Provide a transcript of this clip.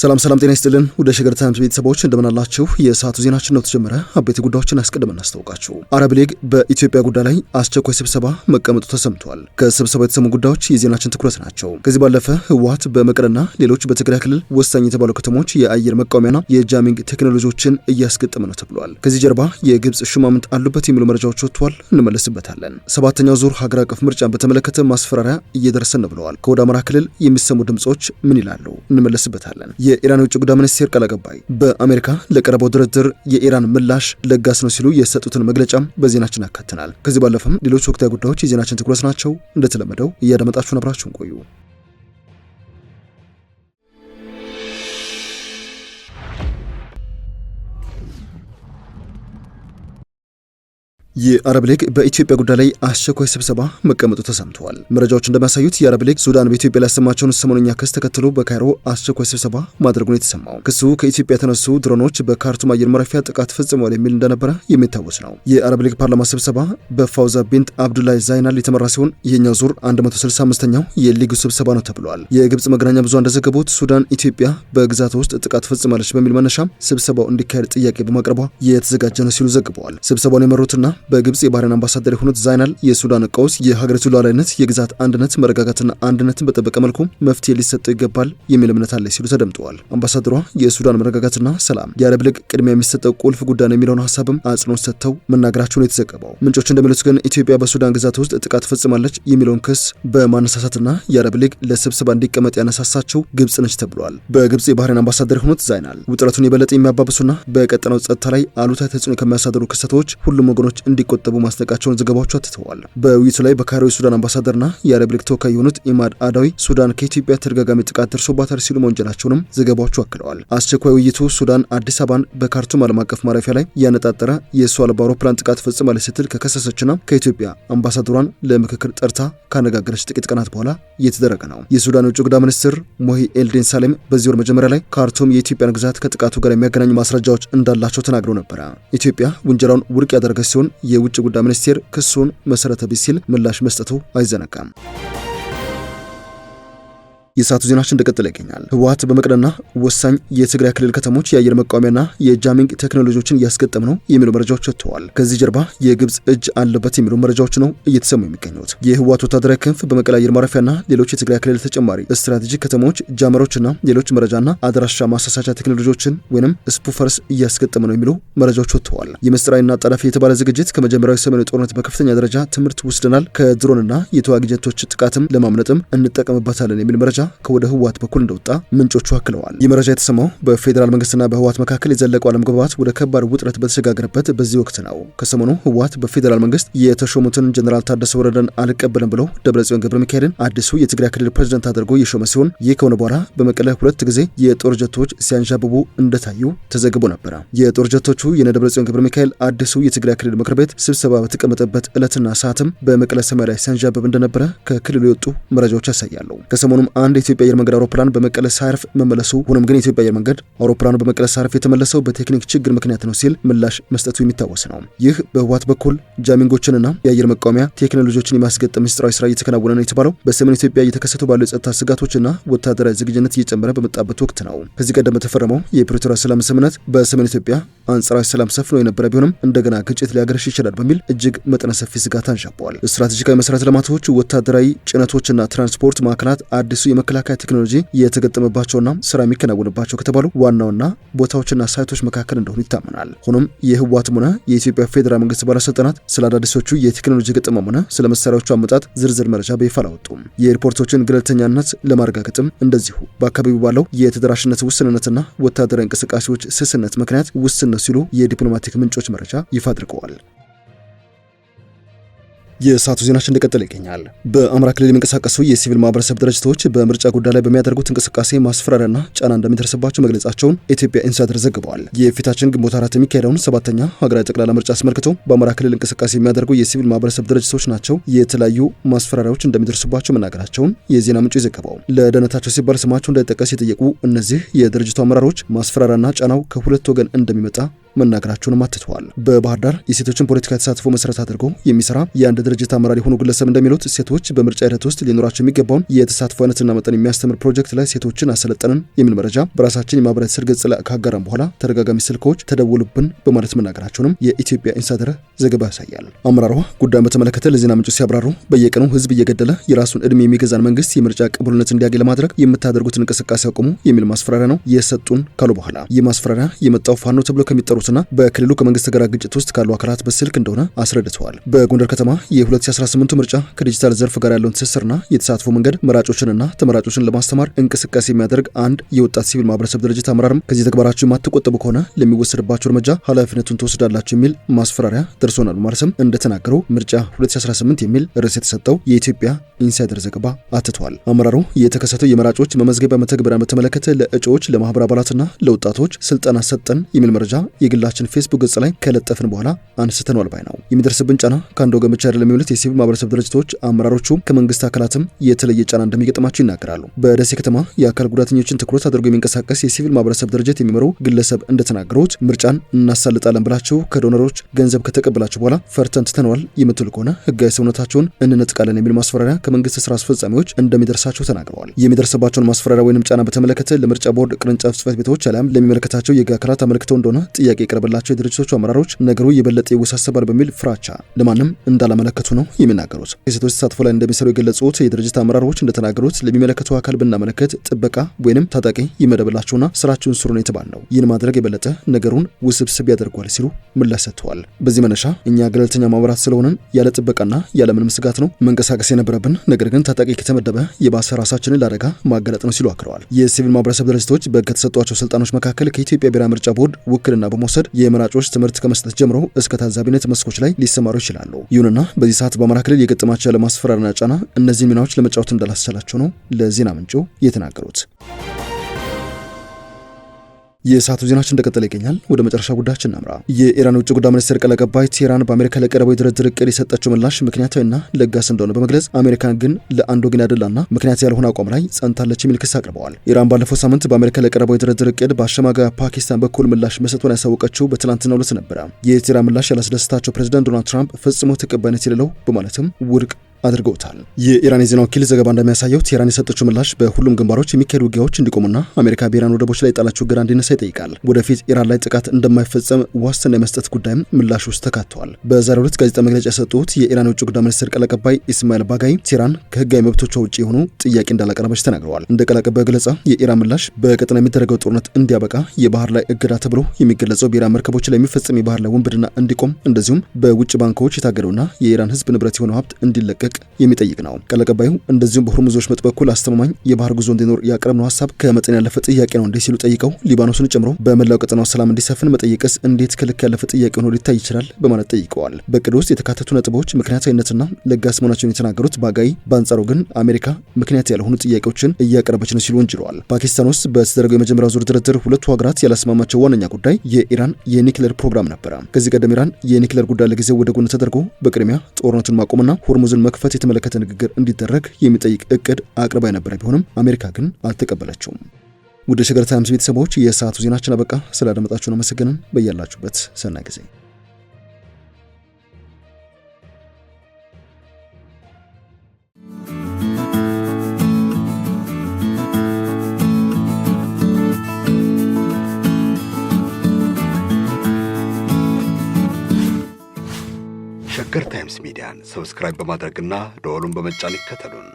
ሰላም ጤና ይስጥልን ወደ ሸገር ታይምስ ቤተሰቦች እንደምን አላችሁ? የሰዓቱ ዜናችን ነው ተጀመረ። አበይት ጉዳዮችን አስቀድመን እናስታውቃችሁ። አረብ ሊግ በኢትዮጵያ ጉዳይ ላይ አስቸኳይ ስብሰባ መቀመጡ ተሰምቷል። ከስብሰባው የተሰሙ ጉዳዮች የዜናችን ትኩረት ናቸው። ከዚህ ባለፈ ህወሓት በመቀለና ሌሎች በትግራይ ክልል ወሳኝ የተባሉ ከተሞች የአየር መቃወሚያና የጃሚንግ ቴክኖሎጂዎችን እያስገጠመ ነው ተብሏል። ከዚህ ጀርባ የግብጽ ሹማምንት አሉበት የሚሉ መረጃዎች ወጥቷል። እንመለስበታለን። ሰባተኛው ዙር ሀገር አቀፍ ምርጫን በተመለከተ ማስፈራሪያ እየደረሰን ነው ብለዋል። ከወደ አማራ ክልል የሚሰሙ ድምጾች ምን ይላሉ? እንመለስበታለን። የኢራን የውጭ ጉዳይ ሚኒስቴር ቃል አቀባይ በአሜሪካ ለቀረበው ድርድር የኢራን ምላሽ ለጋስ ነው ሲሉ የሰጡትን መግለጫም በዜናችን አካተናል። ከዚህ ባለፈም ሌሎች ወቅታዊ ጉዳዮች የዜናችን ትኩረት ናቸው። እንደተለመደው እያዳመጣችሁን አብራችሁን ቆዩ። የአረብ ሊግ በኢትዮጵያ ጉዳይ ላይ አስቸኳይ ስብሰባ መቀመጡ ተሰምቷል። መረጃዎች እንደሚያሳዩት የአረብ ሊግ ሱዳን በኢትዮጵያ ላይ ያሰማቸውን ሰሞነኛ ክስ ተከትሎ በካይሮ አስቸኳይ ስብሰባ ማድረጉን የተሰማው ክሱ ከኢትዮጵያ የተነሱ ድሮኖች በካርቱም አየር ማረፊያ ጥቃት ፈጽመዋል የሚል እንደነበረ የሚታወስ ነው። የአረብ ሊግ ፓርላማ ስብሰባ በፋውዛ ቢንት አብዱላይ ዛይናል የተመራ ሲሆን ይህኛው ዙር 165ኛው የሊጉ ስብሰባ ነው ተብሏል። የግብጽ መገናኛ ብዙሃን እንደዘገቡት ሱዳን ኢትዮጵያ በግዛቷ ውስጥ ጥቃት ፈጽማለች በሚል መነሻ ስብሰባው እንዲካሄድ ጥያቄ በማቅረቧ የተዘጋጀ ነው ሲሉ ዘግበዋል። ስብሰባውን የመሩትና በግብጽ የባህሬን አምባሳደር የሆኑት ዛይናል የሱዳን ቀውስ የሀገሪቱ ሉዓላዊነት፣ የግዛት አንድነት፣ መረጋጋትና አንድነትን በጠበቀ መልኩ መፍትሄ ሊሰጠው ይገባል የሚል እምነት አለ ሲሉ ተደምጠዋል። አምባሳደሯ የሱዳን መረጋጋትና ሰላም የአረብ ሊግ ቅድሚያ የሚሰጠው ቁልፍ ጉዳይ ነው የሚለውን ሀሳብም አጽንኦት ሰጥተው መናገራቸውን የተዘገበው ምንጮች እንደሚሉት ግን ኢትዮጵያ በሱዳን ግዛት ውስጥ ጥቃት ፈጽማለች የሚለውን ክስ በማነሳሳትና የአረብ ሊግ ለስብሰባ እንዲቀመጥ ያነሳሳቸው ግብጽ ነች ተብሏል። በግብጽ የባህሬን አምባሳደር የሆኑት ዛይናል ውጥረቱን የበለጠ የሚያባብሱና በቀጠናው ጸጥታ ላይ አሉታዊ ተጽዕኖ ከሚያሳድሩ ክስተቶች ሁሉም ወገኖች እንዲቆጠቡ ማስጠንቀቃቸውን ዘገባዎቹ አትተዋል። በውይይቱ ላይ በካይሮ የሱዳን አምባሳደርና የአረብ ሊግ ተወካይ የሆኑት ኢማድ አዳዊ ሱዳን ከኢትዮጵያ ተደጋጋሚ ጥቃት ደርሶባታል ሲሉ መወንጀላቸውንም ዘገባዎቹ አክለዋል። አስቸኳይ ውይይቱ ሱዳን አዲስ አበባን በካርቱም ዓለም አቀፍ ማረፊያ ላይ ያነጣጠረ የሰው አልባ አውሮፕላን ጥቃት ፈጽማለች ስትል ከከሰሰችና ከኢትዮጵያ አምባሳደሯን ለምክክር ጠርታ ካነጋገረች ጥቂት ቀናት በኋላ እየተደረገ ነው። የሱዳን የውጭ ጉዳይ ሚኒስትር ሞሂ ኤልዲን ሳሌም በዚህ ወር መጀመሪያ ላይ ካርቱም የኢትዮጵያን ግዛት ከጥቃቱ ጋር የሚያገናኙ ማስረጃዎች እንዳላቸው ተናግረው ነበረ። ኢትዮጵያ ውንጀላውን ውድቅ ያደረገች ሲሆን የውጭ ጉዳይ ሚኒስቴር ክሱን መሰረተ ቢስ ሲል ምላሽ መስጠቱ አይዘነጋም። የሰዓቱ ዜናችን እንደቀጠለ ይገኛል። ህወሓት በመቀለና ወሳኝ የትግራይ ክልል ከተሞች የአየር መቃወሚያና የጃሚንግ ቴክኖሎጂዎችን እያስገጠመ ነው የሚሉ መረጃዎች ወጥተዋል። ከዚህ ጀርባ የግብጽ እጅ አለበት የሚሉ መረጃዎች ነው እየተሰሙ የሚገኙት። የህወሓት ወታደራዊ ክንፍ በመቀለ አየር ማረፊያና ሌሎች የትግራይ ክልል ተጨማሪ ስትራቴጂክ ከተሞች ጃመሮችና ሌሎች መረጃና አድራሻ ማሳሳቻ ቴክኖሎጂዎችን ወይንም ስፑፈርስ እያስገጠመ ነው የሚሉ መረጃዎች ወጥተዋል። የምስጢራዊና ጠላፊ የተባለ ዝግጅት ከመጀመሪያዊ ሰሜኑ ጦርነት በከፍተኛ ደረጃ ትምህርት ወስደናል፣ ከድሮንና የተዋጊ ጀቶች ጥቃትም ለማምለጥም እንጠቀምበታለን የሚል መረጃ ከወደ ህወሓት በኩል እንደወጣ ምንጮቹ አክለዋል። ይህ መረጃ የተሰማው በፌዴራል መንግስትና በህወሓት መካከል የዘለቀው አለመግባባት ወደ ከባድ ውጥረት በተሸጋገረበት በዚህ ወቅት ነው። ከሰሞኑ ህወሓት በፌዴራል መንግስት የተሾሙትን ጀነራል ታደሰ ወረደን አልቀበልም ብለው ደብረጽዮን ገብረ ሚካኤልን አዲሱ የትግራይ ክልል ፕሬዝዳንት አድርጎ የሾመ ሲሆን ይህ ከሆነ በኋላ በመቀለ ሁለት ጊዜ የጦር ጀቶች ሲያንዣብቡ እንደታዩ ተዘግቦ ነበር። የጦር ጀቶቹ የደብረጽዮን ገብረ ሚካኤል አዲሱ የትግራይ ክልል ምክር ቤት ስብሰባ በተቀመጠበት ዕለትና ሰዓትም በመቀለ ሰማይ ላይ ሲያንዣብብ እንደነበረ ከክልሉ የወጡ መረጃዎች ያሳያሉ። ከሰሞኑም አንድ የኢትዮጵያ አየር መንገድ አውሮፕላን በመቀለ ሳይርፍ መመለሱ ሆኖም ግን የኢትዮጵያ አየር መንገድ አውሮፕላኑ በመቀለ ሳይርፍ የተመለሰው በቴክኒክ ችግር ምክንያት ነው ሲል ምላሽ መስጠቱ የሚታወስ ነው። ይህ በህወሓት በኩል ጃሚንጎችንና የአየር መቃወሚያ ቴክኖሎጂዎችን የማስገጠም ምስጢራዊ ስራ እየተከናወነ ነው የተባለው በሰሜን ኢትዮጵያ እየተከሰቱ ባሉ የጸጥታ ስጋቶችና ወታደራዊ ዝግጁነት እየጨመረ በመጣበት ወቅት ነው። ከዚህ ቀደም በተፈረመው የፕሪቶሪያ ሰላም ስምምነት በሰሜን ኢትዮጵያ አንጻራዊ ሰላም ሰፍኖ የነበረ ቢሆንም እንደገና ግጭት ሊያገረሽ ይችላል በሚል እጅግ መጠነ ሰፊ ስጋት አንዣበዋል። ስትራቴጂካዊ መሰረተ ልማቶች፣ ወታደራዊ ጭነቶችና ትራንስፖርት ማዕከላት አዲሱ የመከላከያ ቴክኖሎጂ የተገጠመባቸውና ስራ የሚከናወንባቸው ከተባሉ ዋናውና ቦታዎችና ሳይቶች መካከል እንደሆኑ ይታመናል። ሆኖም የህወሓትም ሆነ የኢትዮጵያ ፌዴራል መንግስት ባለስልጣናት ስለ አዳዲሶቹ የቴክኖሎጂ ገጠማም ሆነ ስለ መሳሪያዎቹ አመጣጥ ዝርዝር መረጃ በይፋ አላወጡም። የሪፖርቶችን ገለልተኛነት ለማረጋገጥም እንደዚሁ በአካባቢው ባለው የተደራሽነት ውስንነትና ወታደራዊ እንቅስቃሴዎች ስስነት ምክንያት ውስን ነው ሲሉ የዲፕሎማቲክ ምንጮች መረጃ ይፋ አድርገዋል። የሰዓቱ ዜናችን እንደቀጠለ ይገኛል። በአማራ ክልል የሚንቀሳቀሱ የሲቪል ማህበረሰብ ድርጅቶች በምርጫ ጉዳይ ላይ በሚያደርጉት እንቅስቃሴ ማስፈራሪያና ጫና እንደሚደርስባቸው መግለጻቸውን ኢትዮጵያ ኢንሳይደር ዘግበዋል። የፊታችን ግንቦት 4 የሚካሄደውን 7ኛ ሀገራዊ ጠቅላላ ምርጫ አስመልክቶ በአማራ ክልል እንቅስቃሴ የሚያደርጉ የሲቪል ማህበረሰብ ድርጅቶች ናቸው የተለያዩ ማስፈራሪያዎች እንደሚደርስባቸው መናገራቸውን የዜና ምንጩ ዘገበው። ለደህንነታቸው ሲባል ስማቸው እንዳይጠቀስ የጠየቁ እነዚህ የድርጅቱ አመራሮች ማስፈራሪያና ጫናው ከሁለት ወገን እንደሚመጣ መናገራቸውንም አትተዋል። በባህር ዳር የሴቶችን ፖለቲካ ተሳትፎ መሰረት አድርጎ የሚሰራ የአንድ ድርጅት አመራር የሆኑ ግለሰብ እንደሚሉት ሴቶች በምርጫ ሂደት ውስጥ ሊኖራቸው የሚገባውን የተሳትፎ አይነትና መጠን የሚያስተምር ፕሮጀክት ላይ ሴቶችን አሰለጠንን የሚል መረጃ በራሳችን የማህበራዊ ትስስር ገጽ ላይ ካጋራን በኋላ ተደጋጋሚ ስልኮች ተደወሉብን በማለት መናገራቸውንም የኢትዮጵያ ኢንሳይደር ዘገባ ያሳያል። አመራሯ ጉዳዩን በተመለከተ ለዜና ምንጮች ሲያብራሩ በየቀኑ ህዝብ እየገደለ የራሱን እድሜ የሚገዛን መንግስት የምርጫ ቅቡልነት እንዲያገኝ ለማድረግ የምታደርጉትን እንቅስቃሴ አቁሙ የሚል ማስፈራሪያ ነው የሰጡን ካሉ በኋላ ይህ ማስፈራሪያ የመጣው ፋኖ ተብሎ ከሚጠሩትና በክልሉ ከመንግስት ጋር ግጭት ውስጥ ካሉ አካላት በስልክ እንደሆነ አስረድተዋል። በጎንደር ከተማ የ2018 ምርጫ ከዲጂታል ዘርፍ ጋር ያለውን ትስስርና የተሳትፎ መንገድ መራጮችንና ተመራጮችን ለማስተማር እንቅስቃሴ የሚያደርግ አንድ የወጣት ሲቪል ማህበረሰብ ድርጅት አመራርም ከዚህ ተግባራችሁ የማትቆጠቡ ከሆነ ለሚወሰድባቸው እርምጃ ኃላፊነቱን ትወስዳላችሁ የሚል ማስፈራሪያ ደርሶናል በማለትም እንደተናገሩ ምርጫ 2018 የሚል ርዕስ የተሰጠው የኢትዮጵያ ኢንሳይደር ዘገባ አትቷል። አመራሩ የተከሰተው የመራጮች መመዝገቢያ መተግበሪያን በተመለከተ ለእጩዎች ለማህበር አባላትና ለወጣቶች ስልጠና ሰጠን የሚል መረጃ የግላችን ፌስቡክ ገጽ ላይ ከለጠፍን በኋላ አንስተነዋል ባይ ነው። የሚደርስብን ጫና ከአንድ ወገን ብቻ አይደለም የሚሉት የሲቪል ማህበረሰብ ድርጅቶች አመራሮቹ ከመንግስት አካላትም የተለየ ጫና እንደሚገጥማቸው ይናገራሉ። በደሴ ከተማ የአካል ጉዳተኞችን ትኩረት አድርጎ የሚንቀሳቀስ የሲቪል ማህበረሰብ ድርጅት የሚመሩ ግለሰብ እንደተናገሩት ምርጫን እናሳልጣለን ብላችሁ ከዶነሮች ገንዘብ ከተቀበላችሁ በኋላ ፈርተን ትተነዋል የምትሉ ከሆነ ህጋዊ ሰውነታቸውን እንነጥቃለን የሚል ማስፈራሪያ ከመንግስት ስራ አስፈጻሚዎች እንደሚደርሳቸው ተናግረዋል። የሚደርስባቸውን ማስፈራሪያ ወይንም ጫና በተመለከተ ለምርጫ ቦርድ ቅርንጫፍ ጽህፈት ቤቶች አሊያም ለሚመለከታቸው የህግ አካላት አመልክተው እንደሆነ ጥያቄ የቀረበላቸው የድርጅቶቹ አመራሮች ነገሩ የበለጠ ይወሳሰባል በሚል ፍራቻ ለማንም እንዳላመለከቱ ነው የሚናገሩት። የሴቶች ተሳትፎ ላይ እንደሚሰሩ የገለጹት የድርጅት አመራሮች እንደተናገሩት ለሚመለከተው አካል ብናመለከት ጥበቃ ወይንም ታጣቂ ይመደብላቸውና ስራቸውን ስሩ ነው የተባልነው። ይህን ማድረግ የበለጠ ነገሩን ውስብስብ ያደርገዋል ሲሉ ምላሽ ሰጥተዋል። በዚህ መነሻ እኛ ገለልተኛ ማህበራት ስለሆነን ያለ ጥበቃና ያለ ምንም ስጋት ነው መንቀሳቀስ የነበረብን፣ ነገር ግን ታጣቂ ከተመደበ የባሰ ራሳችንን ለአደጋ ማጋለጥ ነው ሲሉ አክለዋል። የሲቪል ማህበረሰብ ድርጅቶች ከተሰጧቸው ስልጣኖች መካከል ከኢትዮጵያ ብሔራዊ ምርጫ ቦርድ ውክልና በመውሰድ የመራጮች ትምህርት ከመስጠት ጀምሮ እስከ ታዛቢነት መስኮች ላይ ሊሰማሩ ይችላሉ። ይሁንና በዚህ ሰዓት በአማራ ክልል የገጠማቸው ያለ ማስፈራሪያና ጫና እነዚህን ሚናዎች ለመጫወት እንዳላስቻላቸው ነው ለዜና ምንጩ የተናገሩት። የሰዓቱ ዜናችን እንደቀጠለ ይገኛል። ወደ መጨረሻ ጉዳያችን እናምራ። የኢራን ውጭ ጉዳይ ሚኒስትር ቃል አቀባይ ቴህራን በአሜሪካ ለቀረበው የድርድር እቅድ የሰጠችው ምላሽ ምክንያታዊና ለጋስ እንደሆነ በመግለጽ አሜሪካን ግን ለአንድ ወገን ያደላና ምክንያት ያልሆነ አቋም ላይ ጸንታለች የሚል ክስ አቅርበዋል። ኢራን ባለፈው ሳምንት በአሜሪካ ለቀረበው የድርድር እቅድ በአሸማጋይ ፓኪስታን በኩል ምላሽ መስጠቷን ያሳወቀችው በትናንትናው ዕለት ነበረ። የቴህራን ምላሽ ያላስደሰታቸው ፕሬዝዳንት ዶናልድ ትራምፕ ፈጽሞ ተቀባይነት የሌለው በማለትም ውድቅ አድርገውታል። የኢራን የዜና ወኪል ዘገባ እንደሚያሳየው ቴህራን የሰጠችው ምላሽ በሁሉም ግንባሮች የሚካሄዱ ውጊያዎች እንዲቆሙና አሜሪካ በኢራን ወደቦች ላይ የጣለችው እገዳ እንዲነሳ ይጠይቃል። ወደፊት ኢራን ላይ ጥቃት እንደማይፈጸም ዋስትና የመስጠት ጉዳይም ምላሽ ውስጥ ተካተዋል። በዛሬው ዕለት ጋዜጣ መግለጫ የሰጡት የኢራን የውጭ ጉዳይ ሚኒስትር ቃል አቀባይ ኢስማኤል ባጋይ ቴህራን ከህጋዊ መብቶቿ ውጭ የሆኑ ጥያቄ እንዳላቀረበች ተናግረዋል። እንደ ቃል አቀባዩ ገለጻ የኢራን ምላሽ በቀጠና የሚደረገው ጦርነት እንዲያበቃ፣ የባህር ላይ እገዳ ተብሎ የሚገለጸው በኢራን መርከቦች ላይ የሚፈጸም የባህር ላይ ውንብድና እንዲቆም፣ እንደዚሁም በውጭ ባንኮች የታገደውና የኢራን ህዝብ ንብረት የሆነው ሀብት እንዲለቀቅ የሚጠይቅ ነው። ቃል አቀባዩ እንደዚሁም በሆርሙዞች መጥ በኩል አስተማማኝ የባህር ጉዞ እንዲኖር ያቀረብነው ሀሳብ ከመጠን ያለፈ ጥያቄ ነው እንዲህ ሲሉ ጠይቀው ሊባኖስን ጨምሮ በመላው ቀጠናው ሰላም እንዲሰፍን መጠየቅስ እንዴት ከልክ ያለፈ ጥያቄ ሆኖ ሊታይ ይችላል በማለት ጠይቀዋል። በቅድ ውስጥ የተካተቱ ነጥቦች ምክንያታዊነትና ለጋስ መሆናቸውን የተናገሩት ባጋይ በአንጻሩ ግን አሜሪካ ምክንያት ያልሆኑ ጥያቄዎችን እያቀረበች ነው ሲሉ ወንጅለዋል። ፓኪስታን ውስጥ በተደረገው የመጀመሪያው ዙር ድርድር ሁለቱ ሀገራት ያላስማማቸው ዋነኛ ጉዳይ የኢራን የኒክሌር ፕሮግራም ነበረ። ከዚህ ቀደም ኢራን የኒክሌር ጉዳይ ለጊዜው ወደ ጎን ተደርጎ በቅድሚያ ጦርነቱን ማቆምና ሆርሙዝን መክፈት የተመለከተ ንግግር እንዲደረግ የሚጠይቅ እቅድ አቅርባ የነበረ ቢሆንም አሜሪካ ግን አልተቀበለችውም። ውድ ሸገር ታይምስ ቤተሰቦች የሰዓቱ ዜናችን አበቃ። ስላደመጣችሁን አመሰግነን። በያላችሁበት ሰናይ ጊዜ ሸገር ታይምስ ሚዲያን ሰብስክራይብ በማድረግና ደወሉን በመጫን ይከተሉን።